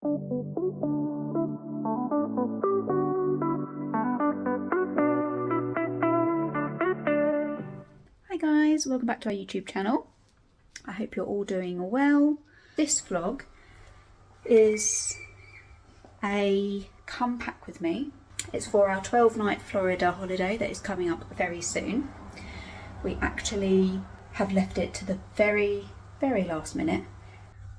Hi guys, welcome back to our YouTube channel. I hope you're all doing well. This vlog is a come pack with me. It's for our 12-night Florida holiday that is coming up very soon. We actually have left it to the very last minute.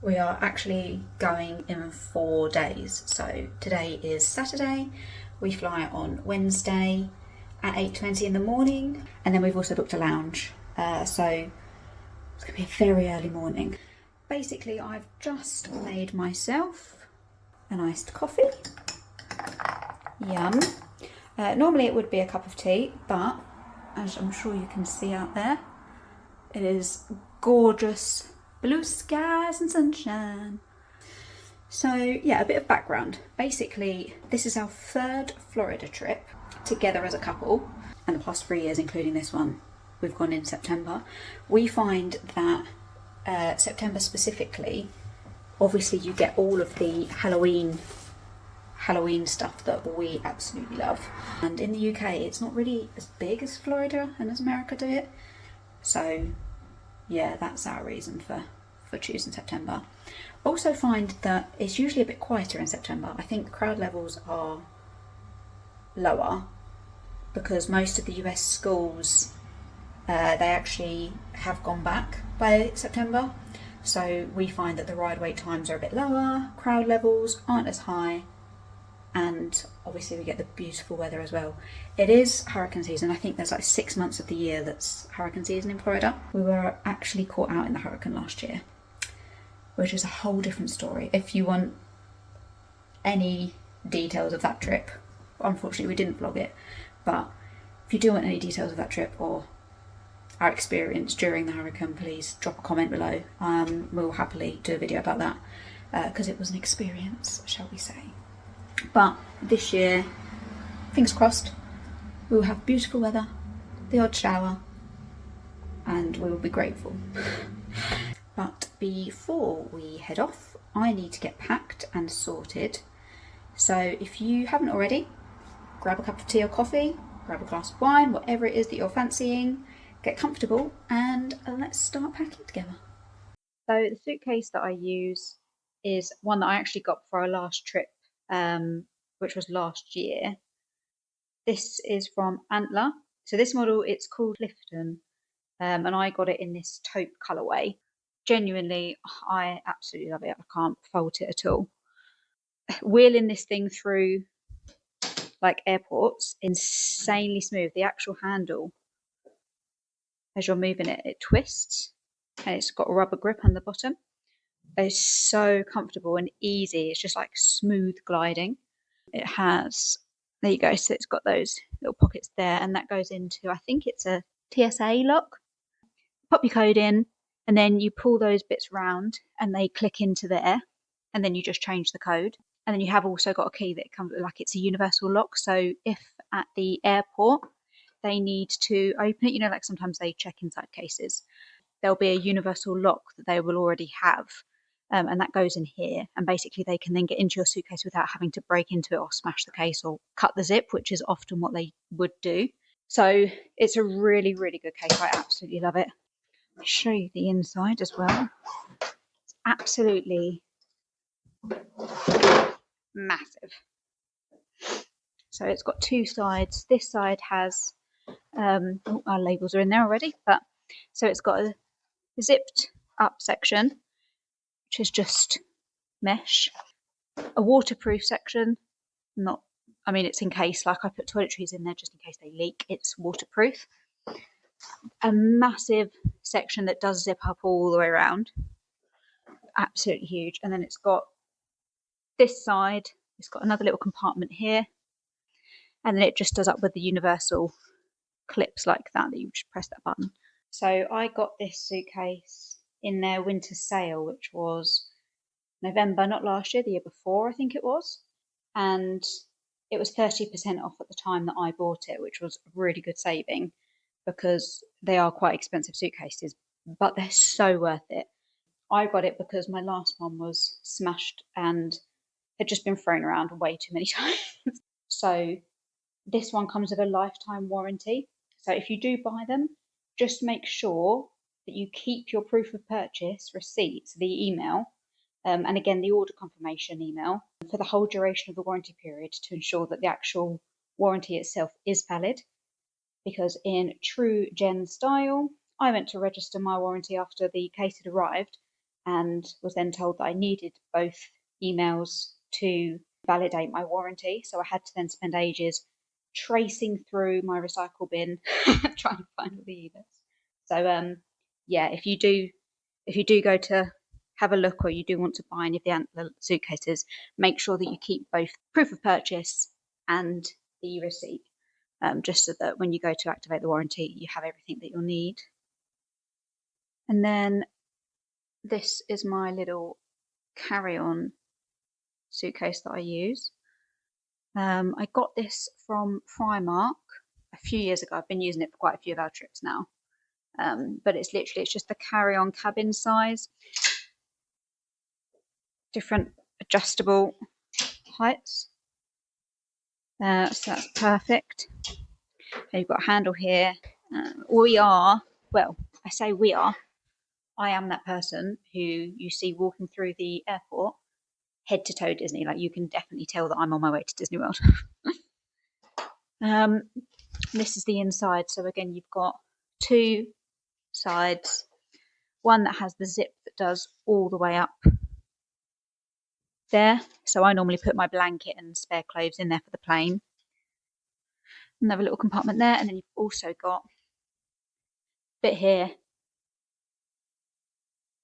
We are actually going in 4 days. So today is Saturday, we fly on Wednesday at 8:20 in the morning, and then we've also booked a lounge. So it's gonna be a very early morning. Basically, I've just made myself an iced coffee. Yum. Normally it would be a cup of tea, but as I'm sure you can see out there, it is gorgeous blue skies and sunshine. So yeah, a bit of background. Basically, this is our 3rd Florida trip together as a couple, and the past 3 years, including this one, we've gone in September. We find that September specifically, obviously you get all of the Halloween stuff that we absolutely love. And in the UK, it's not really as big as Florida and as America do it. So yeah, that's our reason for choosing September. Also find that it's usually a bit quieter in September. I think crowd levels are lower because most of the US schools, they actually have gone back by September. So we find that the ride wait times are a bit lower, crowd levels aren't as high, and obviously we get the beautiful weather as well. It is hurricane season. I think there's like 6 months of the year that's hurricane season in Florida. We were actually caught out in the hurricane last year, which is a whole different story. If you want any details of that trip, unfortunately we didn't vlog it, but if you do want any details of that trip or our experience during the hurricane, please drop a comment below. We'll happily do a video about that because it was an experience, shall we say. But this year, fingers crossed, we'll have beautiful weather, the odd shower, and we will be grateful. But before we head off, I need to get packed and sorted. So if you haven't already, grab a cup of tea or coffee, grab a glass of wine, whatever it is that you're fancying, get comfortable, and let's start packing together. So the suitcase that I use is one that I actually got for our last trip, which was last year. This is from Antler. So this model, it's called Clifton, and I got it in this taupe colourway. Genuinely, I absolutely love it. I can't fault it at all. Wheeling this thing through like airports, insanely smooth. The actual handle, as you're moving it, it twists, and it's got a rubber grip on the bottom. It's so comfortable and easy. It's just like smooth gliding. It has, there you go, so it's got those little pockets there, and that goes into, I think it's a TSA lock. Pop your code in, and then you pull those bits round and they click into there, and then you just change the code. And then you have also got a key that comes like it's a universal lock. So if at the airport they need to open it, you know, like sometimes they check inside cases, there'll be a universal lock that they will already have. And that goes in here, and basically they can then get into your suitcase without having to break into it or smash the case or cut the zip, which is often what they would do. So it's a really good case. I absolutely love it. I'll show you the inside as well. It's absolutely massive. So it's got 2 sides. This side has our labels are in there already, but so it's got a zipped up section, which is just mesh, a waterproof section, not, I mean, it's in case, like I put toiletries in there just in case they leak, it's waterproof. A massive section that does zip up all the way around, absolutely huge. And then it's got this side, it's got another little compartment here, and then it just does up with the universal clips like that you just press that button. So I got this suitcase in their winter sale, which was November, not last year, the year before, I think it was. And it was 30% off at the time that I bought it, which was a really good saving because they are quite expensive suitcases, but they're so worth it. I got it because my last one was smashed and had just been thrown around way too many times. So this one comes with a lifetime warranty. So if you do buy them, just make sure that you keep your proof of purchase receipts, the email, and again the order confirmation email, for the whole duration of the warranty period, to ensure that the actual warranty itself is valid. Because in true Jen style, I went to register my warranty after the case had arrived and was then told that I needed both emails to validate my warranty. So I had to then spend ages tracing through my recycle bin trying to find all the emails. So yeah, if you do go to have a look, or you do want to buy any of the Antler suitcases, make sure that you keep both proof of purchase and the receipt, just so that when you go to activate the warranty, you have everything that you'll need. And then this is my little carry-on suitcase that I use. I got this from Primark a few years ago. I've been using it for quite a few of our trips now. But it's just the carry-on cabin size. Different adjustable heights. So that's perfect. And you've got a handle here. I am that person who you see walking through the airport, head to toe Disney. Like, you can definitely tell that I'm on my way to Disney World. This is the inside. So again, you've got two sides. One that has the zip that does all the way up there. So I normally put my blanket and spare clothes in there for the plane. Another little compartment there, and then you've also got a bit here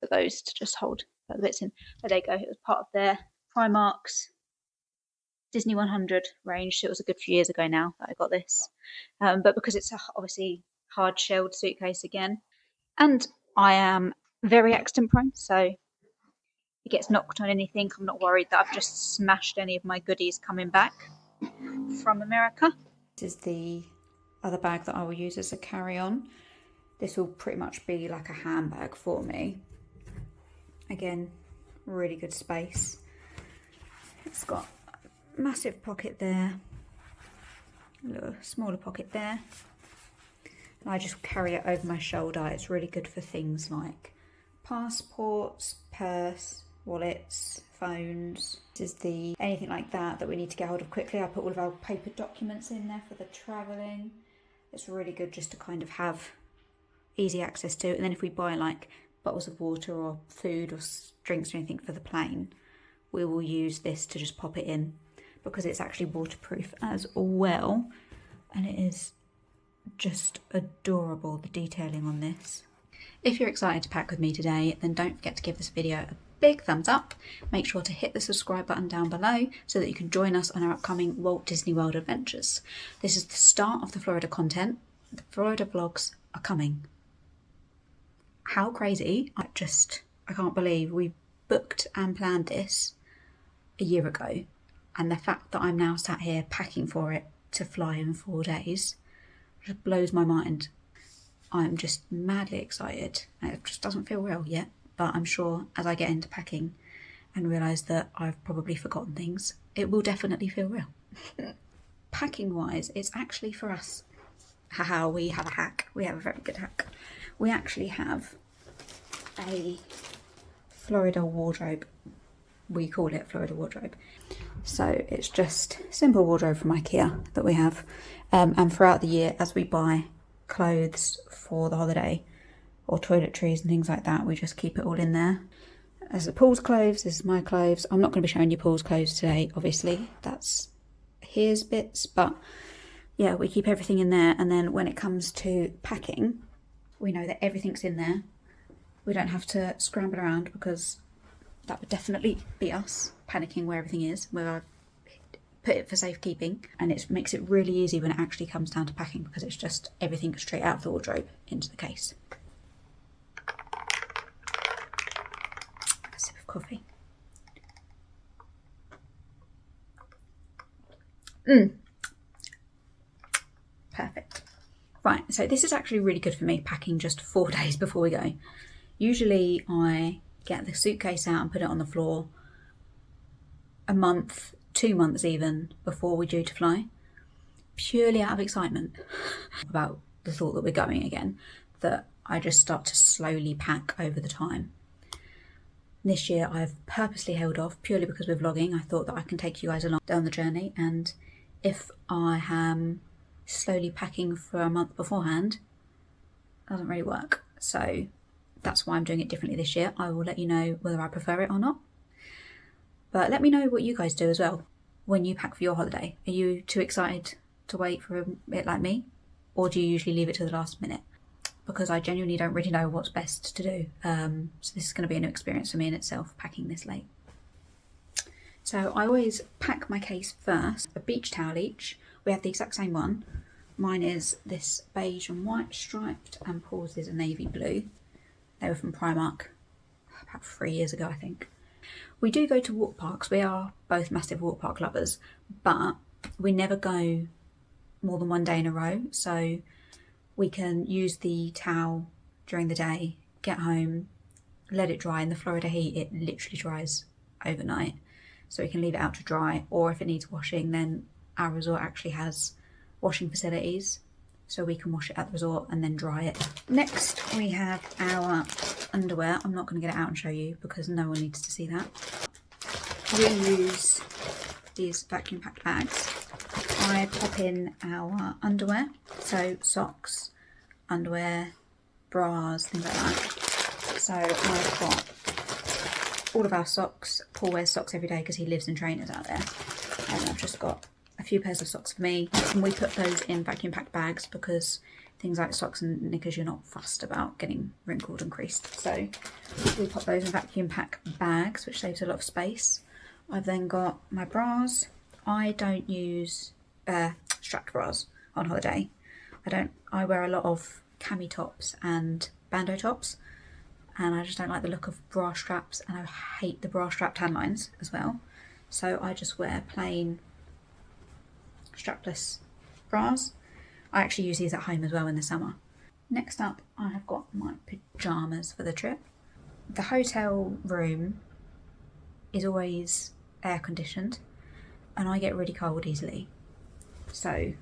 for those to just hold the bits in. But there you go. It was part of their Primark's Disney 100 range. So it was a good few years ago now that I got this. But because it's obviously hard-shelled suitcase again, and I am very accident prone, so if it gets knocked on anything, I'm not worried that I've just smashed any of my goodies coming back from America. This is the other bag that I will use as a carry-on. This will pretty much be like a handbag for me. Again, really good space. It's got a massive pocket there, a little smaller pocket there. And I just carry it over my shoulder. It's really good for things like passports, purse, wallets, phones. This is anything like that we need to get hold of quickly. I put all of our paper documents in there for the travelling. It's really good just to kind of have easy access to it. And then if we buy like bottles of water or food or drinks or anything for the plane, we will use this to just pop it in, because it's actually waterproof as well. And it is just adorable, the detailing on this. If you're excited to pack with me today, then don't forget to give this video a big thumbs up. Make sure to hit the subscribe button down below so that you can join us on our upcoming Walt Disney World adventures. This is the start of the Florida content. The Florida vlogs are coming. How crazy. I can't believe we booked and planned this a year ago, and the fact that I'm now sat here packing for it to fly in 4 days just blows my mind. I'm just madly excited. It just doesn't feel real yet, but I'm sure as I get into packing and realise that I've probably forgotten things, it will definitely feel real. Packing wise, it's actually for us. Haha, we have a hack. We have a very good hack. We actually have a Florida wardrobe. We call it Florida wardrobe. So it's just simple wardrobe from IKEA that we have. And throughout the year, as we buy clothes for the holiday or toiletries and things like that, we just keep it all in there. As Paul's clothes, this is my clothes. I'm not going to be showing you Paul's clothes today, obviously. That's his bits, but yeah, we keep everything in there. And then when it comes to packing, we know that everything's in there. We don't have to scramble around, because that would definitely be us panicking where everything is, where I put it for safekeeping. And it makes it really easy when it actually comes down to packing, because it's just everything straight out of the wardrobe into the case. A sip of coffee. Perfect. Right, so this is actually really good for me, packing just 4 days before we go. Usually I get the suitcase out and put it on the floor a month, 2 months even, before we're due to fly, purely out of excitement about the thought that we're going again, that I just start to slowly pack over the time. This year I've purposely held off purely because we're vlogging. I thought that I can take you guys along down the journey, and if I am slowly packing for a month beforehand, it doesn't really work. So that's why I'm doing it differently this year. I will let you know whether I prefer it or not. But let me know what you guys do as well when you pack for your holiday. Are you too excited to wait for a bit like me? Or do you usually leave it to the last minute? Because I genuinely don't really know what's best to do. So this is going to be a new experience for me in itself, packing this late. So I always pack my case first, a beach towel each. We have the exact same one. Mine is this beige and white striped, and Paul's is a navy blue. They were from Primark about 3 years ago, I think. We do go to water parks. We are both massive water park lovers, but we never go more than one day in a row. So we can use the towel during the day, get home, let it dry. In the Florida heat, it literally dries overnight. So we can leave it out to dry, or if it needs washing, then our resort actually has washing facilities, so we can wash it at the resort and then dry it. Next we have our underwear. I'm not going to get it out and show you because no one needs to see that. We use these vacuum packed bags. I pop in our underwear, so socks, underwear, bras, things like that. So I've got all of our socks. Paul wears socks every day because he lives in trainers out there, and I've just got a few pairs of socks for me, and we put those in vacuum packed bags because things like socks and knickers, you're not fussed about getting wrinkled and creased. So we pop those in vacuum pack bags, which saves a lot of space. I've then got my bras. I don't use strapped bras on holiday. I wear a lot of cami tops and bandeau tops, and I just don't like the look of bra straps, and I hate the bra strap tan lines as well. So I just wear plain strapless bras. I actually use these at home as well in the summer. Next up, I have got my pyjamas for the trip. The hotel room is always air conditioned, and I get really cold easily. So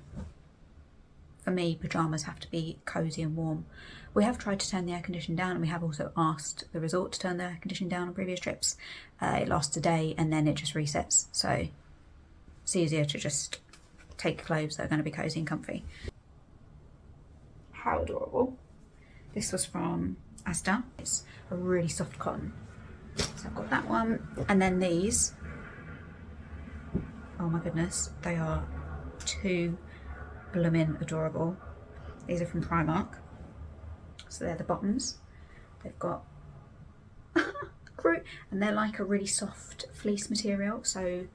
for me, pyjamas have to be cozy and warm. We have tried to turn the air conditioning down, and we have also asked the resort to turn the air conditioning down on previous trips. It lasts a day and then it just resets. So it's easier to just take clothes that are going to be cozy and comfy. How adorable. This was from Asda. It's a really soft cotton. So I've got that one. And then these. Oh my goodness. They are too blooming adorable. These are from Primark. So they're the bottoms. They've got Groot, and they're like a really soft fleece material, so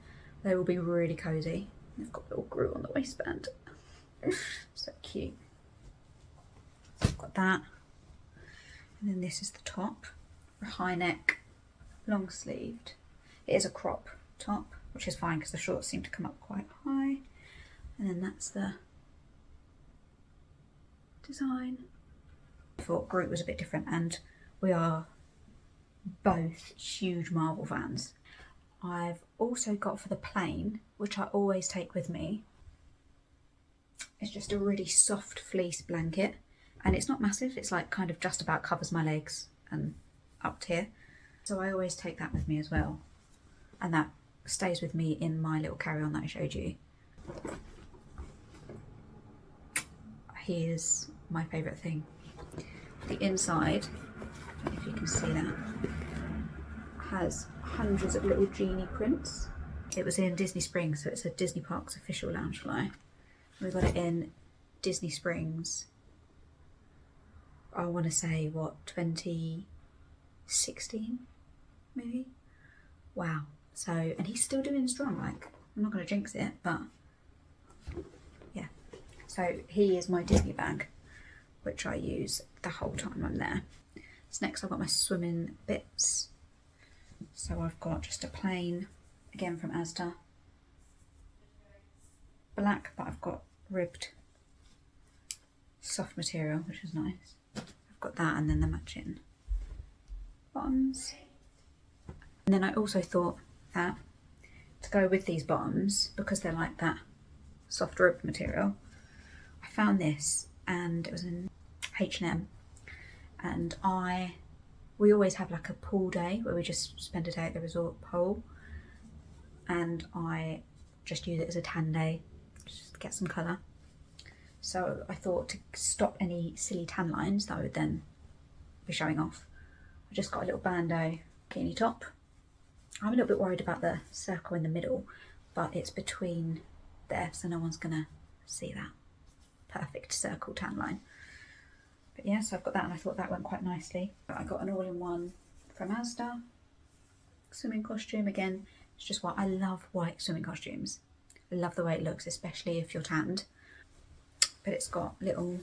they will be really cozy. They've got little Groot on the waistband. So cute. So I've got that. And then this is the top. A high neck, long sleeved. It is a crop top, which is fine because the shorts seem to come up quite high. And then that's the design. I thought Groot was a bit different, and we are both huge Marvel fans. I've also got for the plane, which I always take with me, it's just a really soft fleece blanket, and it's not massive. It's like kind of just about covers my legs and up to here. So I always take that with me as well, and that stays with me in my little carry-on that I showed you. Here's my favourite thing. The inside, I don't know if you can see that, has hundreds of little genie prints. It was in Disney Springs, so it's a Disney Parks official lounge fly. We got it in Disney Springs, I want to say, what, 2016 maybe? Wow. So, and he's still doing strong, like, I'm not going to jinx it, but yeah. So he is my Disney bag, which I use the whole time I'm there. So next I've got my swimming bits. So I've got just a plain, again from Asda, black, but I've got ribbed soft material, which is nice. I've got that, and then the matching bottoms. And then I also thought that to to go with these bottoms, because they're like that soft ribbed material, I found this, and it was in H&M, and we always have like a pool day where we just spend a day at the resort pool, and I just use it as a tan day, just to get some colour. So I thought, to stop any silly tan lines that I would then be showing off, I just got a little bandeau bikini top. I'm a little bit worried about the circle in the middle, but it's between there, so no one's gonna see that perfect circle tan line. But yeah, so I've got that, and I thought that went quite nicely. I got an all-in-one from Asda swimming costume. Again, it's just what I love, white swimming costumes. I love the way it looks, especially if you're tanned. But it's got little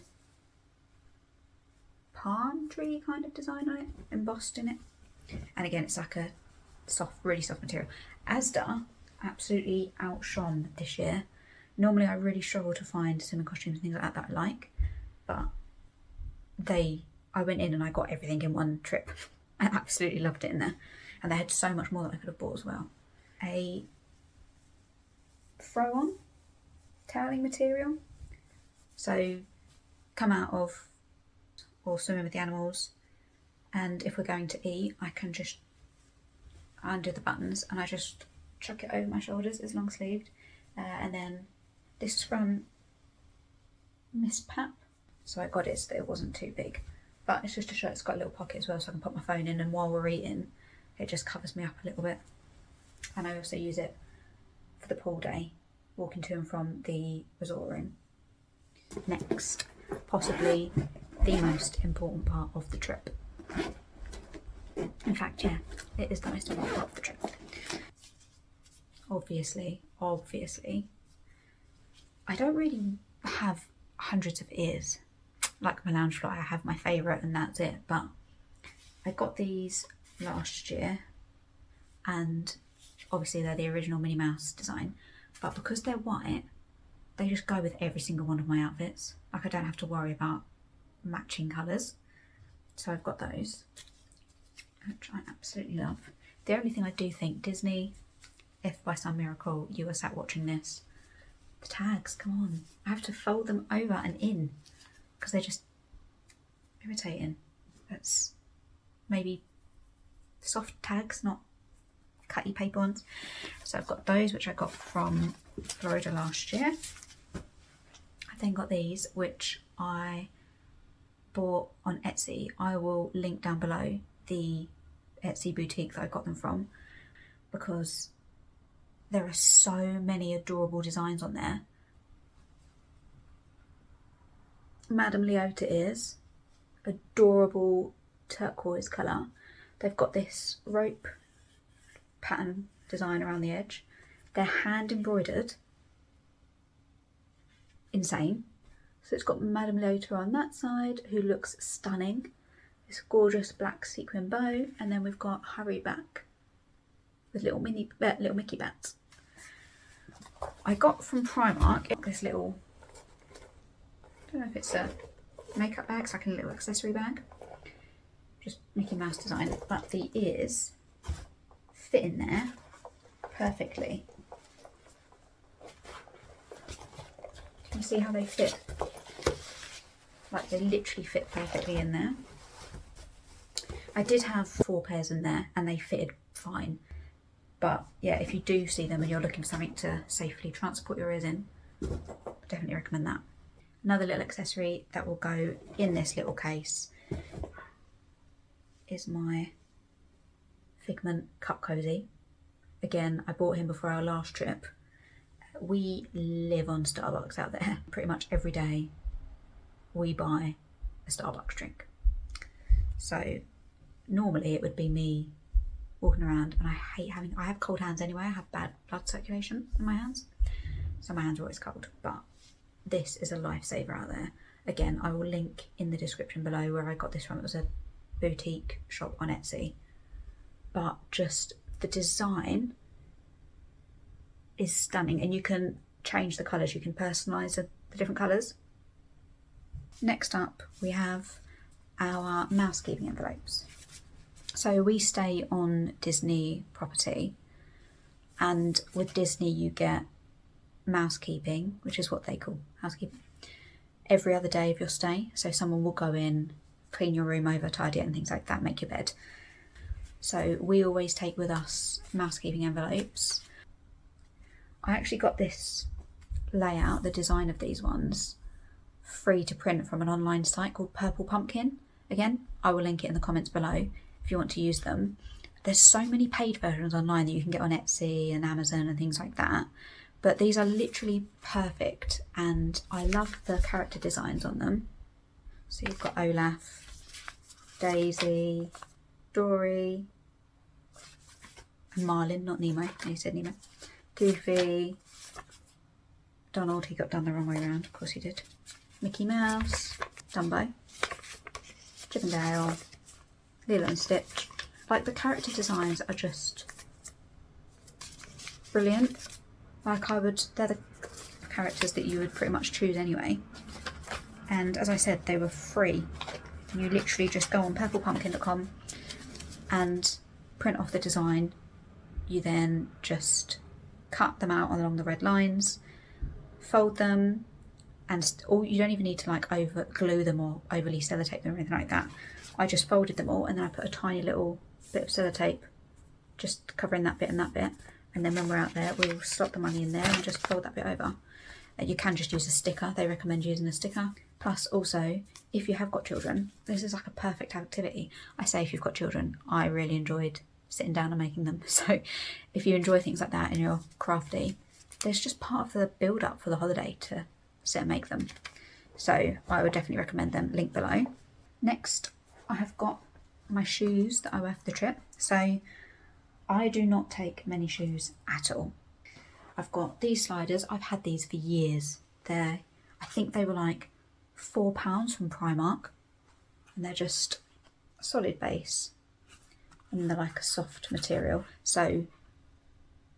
palm tree kind of design on it, embossed in it. And again, it's like a soft, really soft material. Asda absolutely outshone this year. Normally I really struggle to find swimming costumes and things like that I like, but I went in and I got everything in one trip. I absolutely loved it in there, and they had so much more that I could have bought as well. A throw-on toweling material, so come out of or swimming with the animals, and if we're going to eat, I can just undo the buttons and I just chuck it over my shoulders. It's long sleeved, and then this is from Miss Pap, so I got it so that it wasn't too big, but it's just a shirt. It's got a little pocket as well, so I can put my phone in, and while we're eating it just covers me up a little bit. And I also use it for the pool day, walking to and from the resort room. Next, possibly the most important part of the trip. In fact, yeah, it is the most important part of the trip. Obviously, I don't really have hundreds of ears. Like my lounge fly, I have my favourite and that's it, but I got these last year, and obviously they're the original Minnie Mouse design, but because they're white, they just go with every single one of my outfits. Like, I don't have to worry about matching colours. So I've got those, which I absolutely love. The only thing I do think, Disney, if by some miracle you were sat watching this, the tags, come on. I have to fold them over and in because they're just irritating. That's maybe soft tags, not cutty paper ones. So I've got those, which I got from Florida last year. I then got these, which I bought on Etsy. I will link down below the Etsy boutique that I got them from, because there are so many adorable designs on there. Madame Leota ears, adorable turquoise colour. They've got this rope pattern design around the edge. They're hand embroidered. Insane. So it's got Madame Leota on that side, who looks stunning. This gorgeous black sequin bow, and then we've got Hurry Back with little Mickey bats. I got from Primark this little, I don't know if it's a makeup bag, it's like a little accessory bag, just Mickey Mouse design, but the ears fit in there perfectly. Can you see how they fit? Like, they literally fit perfectly in there. I did have 4 pairs in there and they fitted fine. But yeah, if you do see them and you're looking for something to safely transport your ears in, I definitely recommend that. Another little accessory that will go in this little case is my Figment cup cozy. Again, I bought him before our last trip. We live on Starbucks out there. Pretty much every day we buy a Starbucks drink. So normally it would be me walking around, and I have cold hands anyway. I have bad blood circulation in my hands, so my hands are always cold, but this is a lifesaver out there. Again, I will link in the description below where I got this from. It was a boutique shop on Etsy, but just the design is stunning, and you can change the colours, you can personalise the different colours. Next up we have our mouse keeping envelopes. So we stay on Disney property, And with Disney you get mousekeeping, which is what they call housekeeping, every other day of your stay. So someone will go in, clean your room over, tidy it and things like that, make your bed. So we always take with us mousekeeping envelopes. I actually got this layout, the design of these ones, free to print from an online site called Purple Pumpkin. Again, I will link it in the comments below if you want to use them. There's so many paid versions online that you can get on Etsy and Amazon and things like that. But these are literally perfect and I love the character designs on them. So you've got Olaf, Daisy, Dory, and Marlin, not Nemo, he said Nemo. Goofy, Donald, he got done the wrong way around, of course he did. Mickey Mouse, Dumbo, Chip and Dale, Lilo and Stitch. Like the character designs are just brilliant. Like they're the characters that you would pretty much choose anyway. And as I said, they were free. You literally just go on purplepumpkin.com and print off the design. You then just cut them out along the red lines, fold them, and you don't even need to like over glue them or overly sellotape them or anything like that. I just folded them all and then I put a tiny little bit of sellotape just covering that bit and that bit, and then when we're out there we'll slot the money in there and just fold that bit over. You can just use a sticker, they recommend using a sticker. Plus also, if you have got children, this is like a perfect activity. I say if you've got children, I really enjoyed sitting down and making them. So if you enjoy things like that and you're crafty, there's just part of the build up for the holiday to sit and make them. So I would definitely recommend them, link below. Next, I have got my shoes that I wear for the trip. So I do not take many shoes at all. I've got these sliders, I've had these for years. I think they were like £4 from Primark, and they're just a solid base and they're like a soft material, so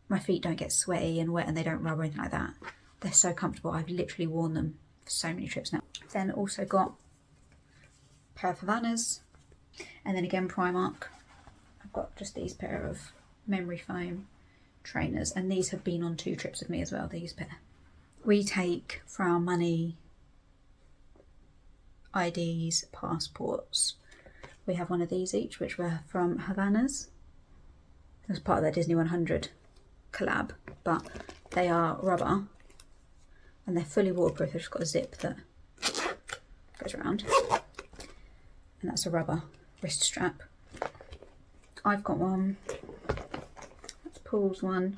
my feet don't get sweaty and wet and they don't rub or anything like that. They're so comfortable. I've literally worn them for so many trips now. Then also got a pair of Havanas, and then again Primark. I've got just these pair of memory foam trainers, and these have been on 2 trips with me as well, these pair. We take for our money IDs, passports. We have one of these each, which were from Havanas. It was part of their Disney 100 collab, but they are rubber and they're fully waterproof. They've just got a zip that goes around, and that's a rubber wrist strap. I've got one, that's Paul's one,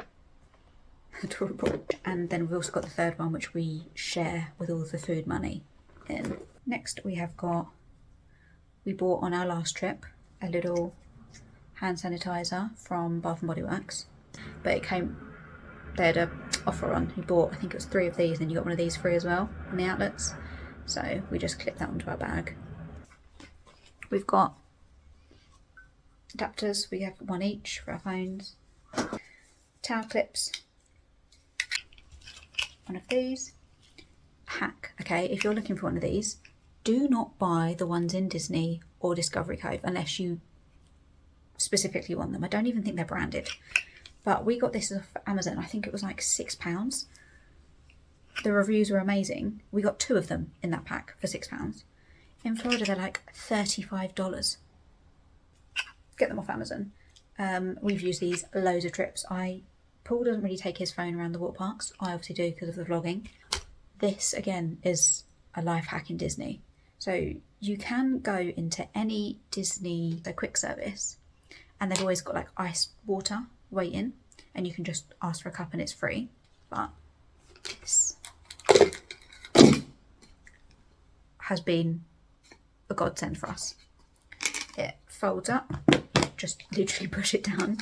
adorable. And then we've also got the third one, which we share with all of the food money in. Next we have got, we bought on our last trip a little hand sanitizer from Bath & Body Works, but it came, they had a offer on. You bought, I think it was 3 of these, and you got one of these free as well in the outlets, so we just clipped that onto our bag. We've got adapters, we have one each for our phones, towel clips, one of these. Hack, okay, if you're looking for one of these, do not buy the ones in Disney or Discovery Cove unless you specifically want them. I don't even think they're branded, but we got this off Amazon. I think it was like £6. The reviews were amazing. We got 2 of them in that pack for £6. In Florida they're like $35. Get them off Amazon. We've used these loads of trips. Paul doesn't really take his phone around the water parks. I obviously do because of the vlogging. This again is a life hack in Disney. So you can go into any Disney quick service and they've always got like ice water waiting, and you can just ask for a cup and it's free. But this has been a godsend for us. It folds up, just literally push it down,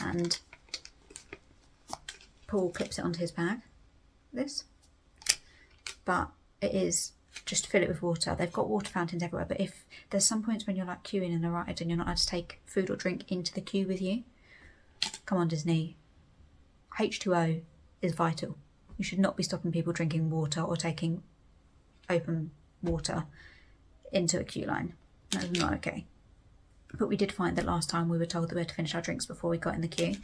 and Paul clips it onto his bag, this. But it is just fill it with water. They've got water fountains everywhere, but if there's some points when you're like queuing in a ride and you're not allowed to take food or drink into the queue with you, come on Disney, H2O is vital. You should not be stopping people drinking water or taking open water into a queue line. That is not okay. but we did find that last time we were told that we had to finish our drinks before we got in the queue.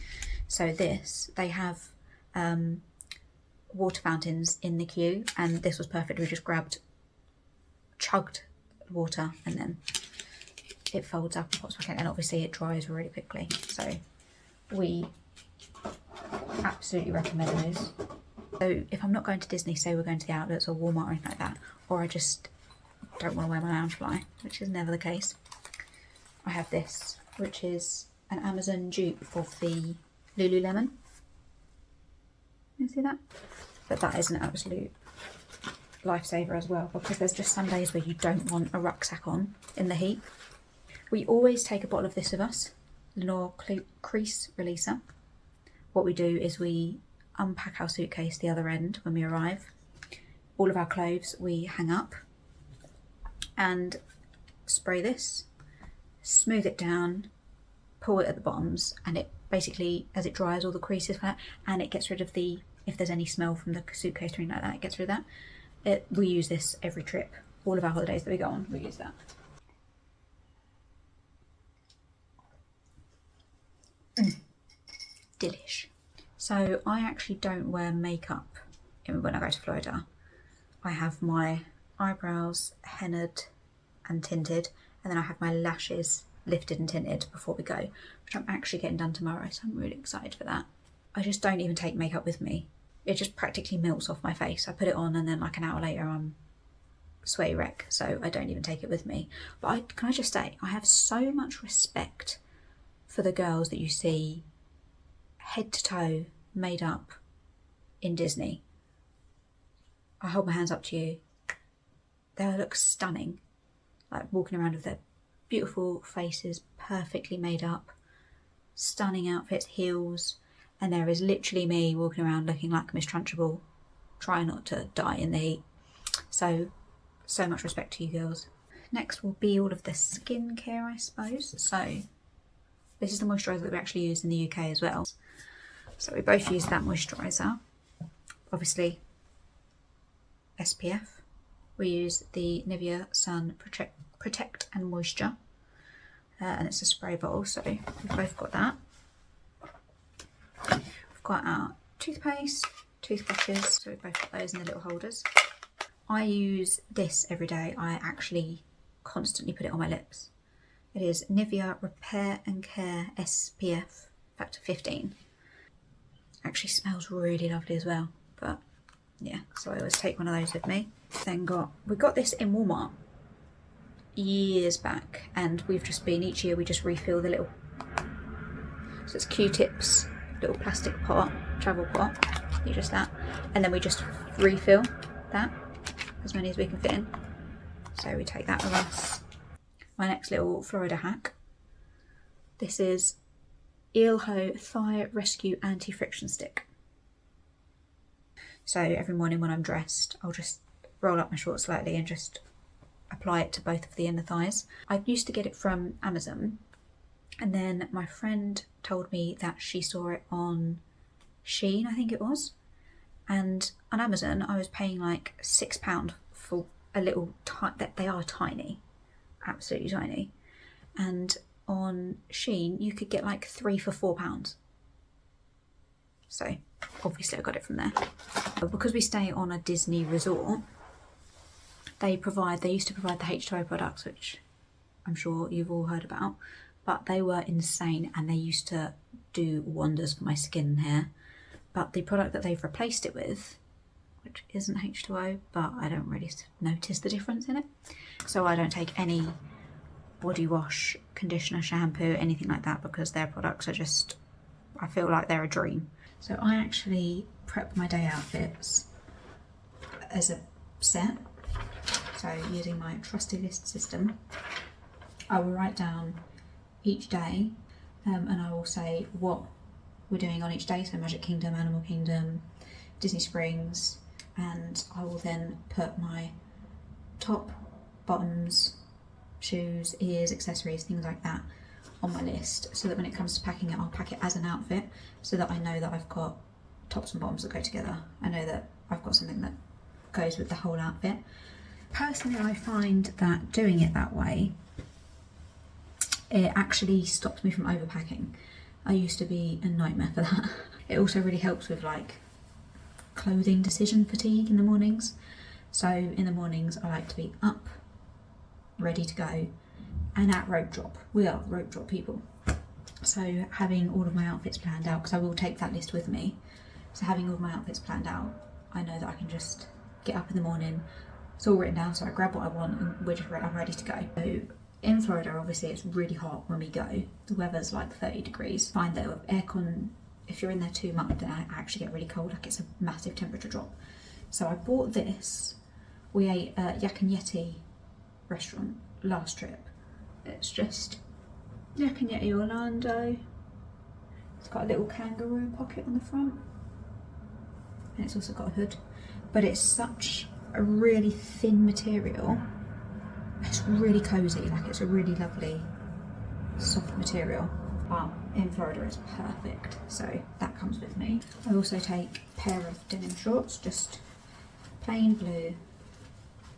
So they have water fountains in the queue, and this was perfect. We just chugged water, and then it folds up and pops back in, and obviously it dries really quickly. So we absolutely recommend those. So if I'm not going to Disney, say we're going to the outlets or Walmart or anything like that, or I just don't want to wear my Loungefly, which is never the case, I have this, which is an Amazon dupe of the Lululemon. You see that? But that is an absolute lifesaver as well, because there's just some days where you don't want a rucksack on in the heat. We always take a bottle of this with us, Lenore Crease Releaser. What we do is we unpack our suitcase the other end when we arrive. All of our clothes we hang up and spray this, smooth it down, pull it at the bottoms, and it basically, as it dries, all the creases for that, and it gets rid of the, if there's any smell from the suitcase or anything like that, it gets rid of that. We use this every trip. All of our holidays that we go on, we use that. Delish. So I actually don't wear makeup when I go to Florida. I have my eyebrows hennaed and tinted, and then I have my lashes lifted and tinted before we go, which I'm actually getting done tomorrow, so I'm really excited for that. I just don't even take makeup with me. It just practically melts off my face. I put it on and then like an hour later I'm sweaty wreck, so I don't even take it with me. But can I just say, I have so much respect for the girls that you see head to toe made up in Disney. I hold my hands up to you. They look stunning, like walking around with their beautiful faces perfectly made up, stunning outfits, heels, and there is literally me walking around looking like Miss Trunchbull, trying not to die in the heat. So much respect to you girls. Next will be all of the skincare, I suppose. So this is the moisturiser that we actually use in the UK as well. So we both use that moisturiser. Obviously, SPF. We use the Nivea Sun Protect and Moisture. And it's a spray bottle, so we've both got that. We've got our toothpaste, toothbrushes, so we've both got those in the little holders. I use this every day. I actually constantly put it on my lips. It is Nivea Repair and Care SPF Factor 15. Actually smells really lovely as well, but yeah, so I always take one of those with me. Then we got this in Walmart years back, and we've just been, each year we just refill the little, so it's Q-tips, little plastic pot, travel pot, you just that, and then we just refill that as many as we can fit in. So we take that with us. My next little Florida hack, this is Eelho Thigh Rescue Anti-Friction Stick. So every morning when I'm dressed, I'll just roll up my shorts slightly and just apply it to both of the inner thighs. I used to get it from Amazon, and then my friend told me that she saw it on Shein, I think it was, and on Amazon I was paying like £6 for a little, they are tiny, absolutely tiny, and on Shein you could get like 3 for £4. So obviously I got it from there. But because we stay on a Disney resort, they used to provide the H2O products, which I'm sure you've all heard about, but they were insane and they used to do wonders for my skin and hair. But the product that they've replaced it with, which isn't H2O, but I don't really notice the difference in it. So I don't take any body wash, conditioner, shampoo, anything like that, because their products are just, I feel like they're a dream. So I actually prep my day outfits as a set. So using my trusty list system, I will write down each day and I will say what we're doing on each day. So Magic Kingdom, Animal Kingdom, Disney Springs, and I will then put my top, bottoms, shoes, ears, accessories, things like that on my list, so that when it comes to packing it, I'll pack it as an outfit, so that I know that I've got tops and bottoms that go together. I know that I've got something that goes with the whole outfit. Personally, I find that doing it that way It actually stops me from overpacking. I used to be a nightmare for that. It also really helps with like clothing decision fatigue in the mornings. So in the mornings I like to be up, ready to go, and at rope drop. We are rope drop people. So having all of my outfits planned out, because I will take that list with me. So having all of my outfits planned out, I know that I can just get up in the morning. It's all written down, so I grab what I want and I'm ready to go. So in Florida, obviously it's really hot when we go. The weather's like 30 degrees. Find that with aircon, if you're in there too much, then I actually get really cold, like it's a massive temperature drop. So I bought this. We ate at Yak and Yeti restaurant last trip. It's just Yak and Yeti Orlando. It's got a little kangaroo pocket on the front. And it's also got a hood. But it's such a really thin material. It's really cozy, like it's a really lovely soft material. But in Florida it's perfect, so that comes with me. I also take a pair of denim shorts, just plain blue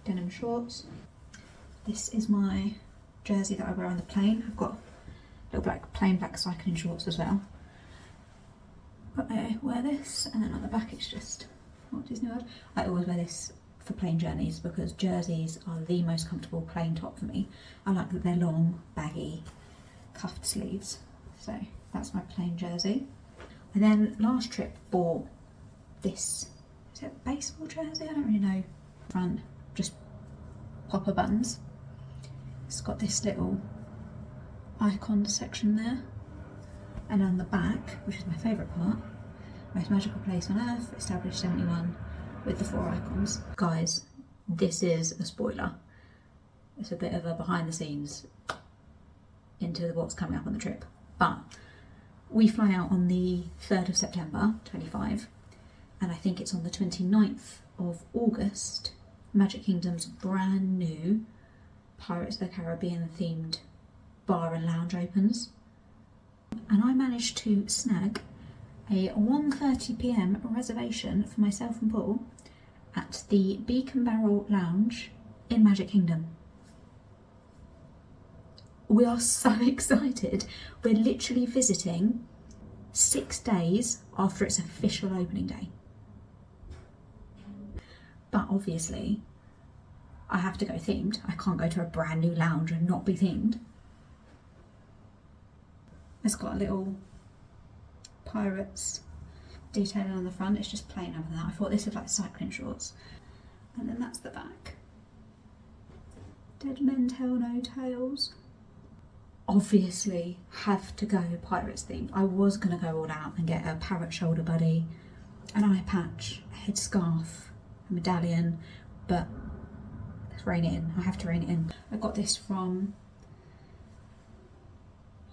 denim shorts. This is my jersey that I wear on the plane. I've got little plain black cycling shorts as well. But I wear this, and then on the back it's just Walt Disney World. I always wear this for plane journeys because jerseys are the most comfortable plane top for me. I like that they're long, baggy, cuffed sleeves. So that's my plain jersey. And then last trip bought this, is it a baseball jersey? I don't really know. Front, just popper buttons. It's got this little icon section there. And on the back, which is my favourite part, most magical place on earth, established 71, with the 4 icons. Guys, this is a spoiler. It's a bit of a behind the scenes into what's coming up on the trip. But we fly out on the 3rd of September, 25, and I think it's on the 29th of August, Magic Kingdom's brand new Pirates of the Caribbean themed bar and lounge opens. And I managed to snag a 1:30 p.m. reservation for myself and Paul at the Beacon Barrel Lounge in Magic Kingdom. We are so excited. We're literally visiting 6 days after its official opening day. But obviously, I have to go themed. I can't go to a brand new lounge and not be themed. It's got a little pirates detailing on the front. It's just plain other than that. I thought this was like cycling shorts. And then that's the back. Dead men tell no tales. Obviously have to go pirates themed. I was going to go all out and get a parrot shoulder buddy, an eye patch, a headscarf, a medallion, but let's rein it in. I have to rein it in. I got this from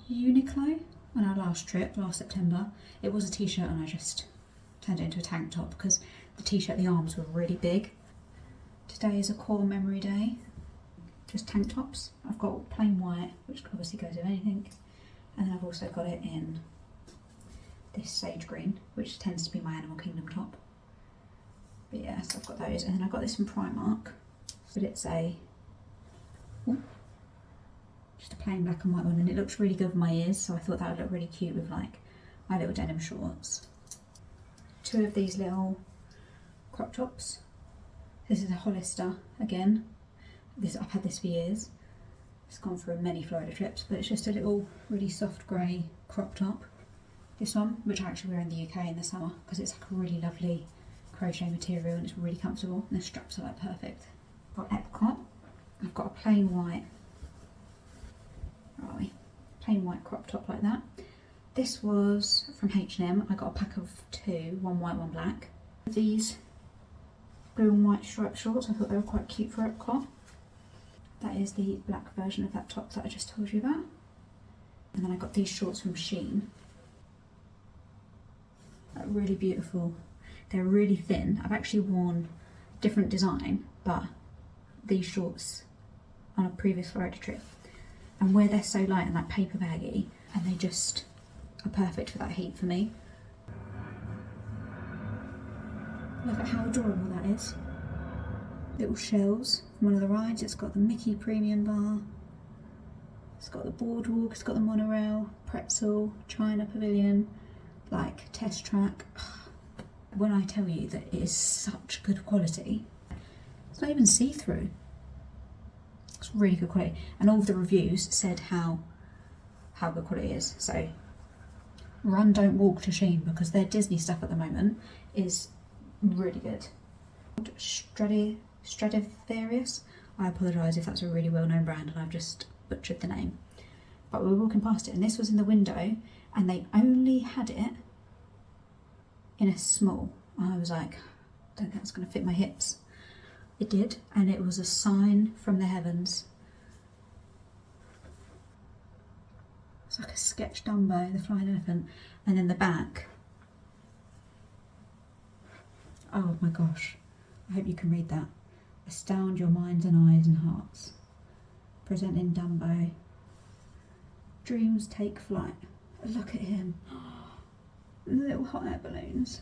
Uniqlo on our last trip, last September. It was a t-shirt and I just turned it into a tank top because the t-shirt, the arms were really big. Today is a core memory day. Just tank tops. I've got plain white, which obviously goes with anything. And then I've also got it in this sage green, which tends to be my Animal Kingdom top. But yeah, so I've got those. And then I got this from Primark. But it's just a plain black and white one, and it looks really good with my ears, so I thought that would look really cute with like my little denim shorts. 2 of these little crop tops. This is a Hollister again. I've had this for years. It's gone through many Florida trips, but it's just a little really soft grey crop top. This one, which I actually wear in the UK in the summer because it's like a really lovely crochet material and it's really comfortable, and the straps are like perfect. I've got Epcot. I've got a plain white, plain white crop top like that. This was from H&M. I got a pack of 2, one white, one black. These blue and white striped shorts, I thought they were quite cute for Epcot. That is the black version of that top that I just told you about. And then I got these shorts from Shein. They're really beautiful. They're really thin. I've actually worn different design, but these shorts on a previous Florida trip. And where they're so light and like paper baggy, and they just are perfect for that heat for me. Look at how adorable that is. Little shells from one of the rides. It's got the Mickey Premium Bar. It's got the boardwalk, it's got the monorail, pretzel, China pavilion, like test track. When I tell you that it is such good quality, it's not even see-through. It's really good quality, and all of the reviews said how good quality is. So run, don't walk to Shein, because their Disney stuff at the moment is really good. Stradivarius. I apologise if that's a really well-known brand and I've just butchered the name. But we were walking past it, and this was in the window, and they only had it in a small. I was like, I don't think that's going to fit my hips. It did, and it was a sign from the heavens. It's like a sketch Dumbo, the flying elephant, and then the back. Oh my gosh, I hope you can read that. Astound your minds and eyes and hearts. Presenting Dumbo. Dreams take flight. Look at him. Little hot air balloons.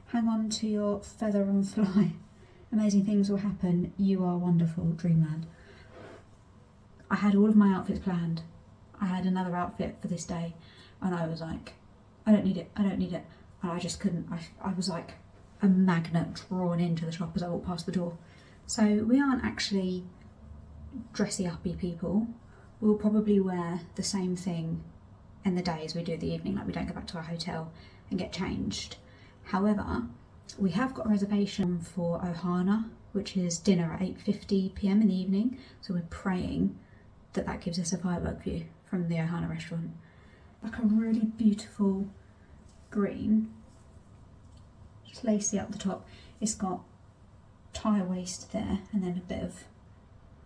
Hang on to your feather and fly. Amazing things will happen. You are wonderful, Dreamland. I had all of my outfits planned. I had another outfit for this day, and I was like, I don't need it, I don't need it. And I just couldn't. I was like a magnet drawn into the shop as I walked past the door. So we aren't actually dressy-uppy people. We'll probably wear the same thing in the day as we do the evening, like we don't go back to our hotel and get changed. However, we have got a reservation for Ohana, which is dinner at 8:50 p.m. in the evening, so we're praying that that gives us a firework view from the Ohana restaurant. Like a really beautiful green, just lacy up the top. It's got tie waist there and then a bit of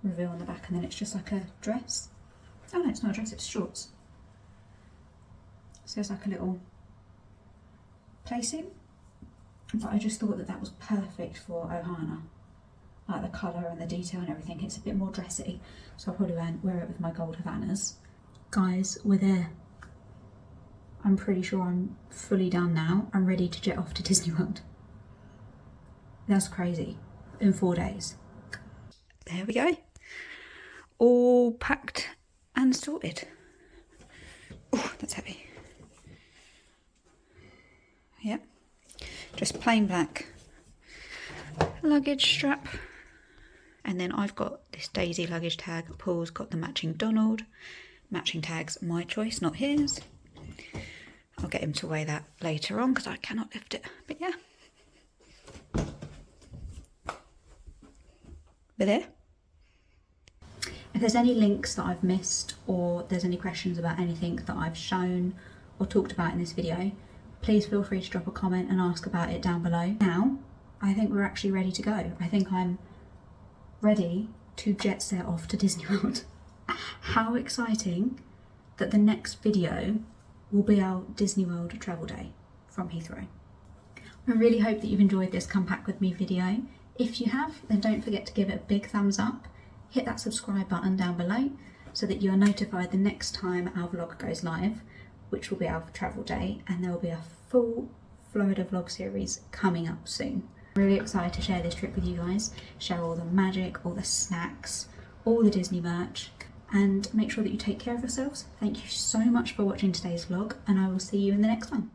reveal on the back, and then it's just like a dress. Oh no, it's not a dress, it's shorts. So it's like a little placing, but I just thought that that was perfect for Ohana. Like the colour and the detail and everything, it's a bit more dressy, so I'll probably wear it with my gold Havanas. Guys, we're there. I'm pretty sure I'm fully done now. I'm ready to jet off to Disney World. That's crazy. In 4 days. There we go. All packed and sorted. Oh, that's heavy. Yep. Just plain black luggage strap. And then I've got this Daisy luggage tag. Paul's got the matching Donald. Matching tags, my choice, not his. I'll get him to weigh that later on because I cannot lift it. But yeah. We're there. If there's any links that I've missed, or there's any questions about anything that I've shown or talked about in this video, please feel free to drop a comment and ask about it down below. Now, I think we're actually ready to go. I think I'm ready to jet set off to Disney World. How exciting that the next video will be our Disney World travel day from Heathrow. I really hope that you've enjoyed this Come Pack With Me video. If you have, then don't forget to give it a big thumbs up. Hit that subscribe button down below so that you are notified the next time our vlog goes live, which will be our travel day, and there will be a full Florida vlog series coming up soon. I'm really excited to share this trip with you guys, share all the magic, all the snacks, all the Disney merch, and make sure that you take care of yourselves. Thank you so much for watching today's vlog, and I will see you in the next one.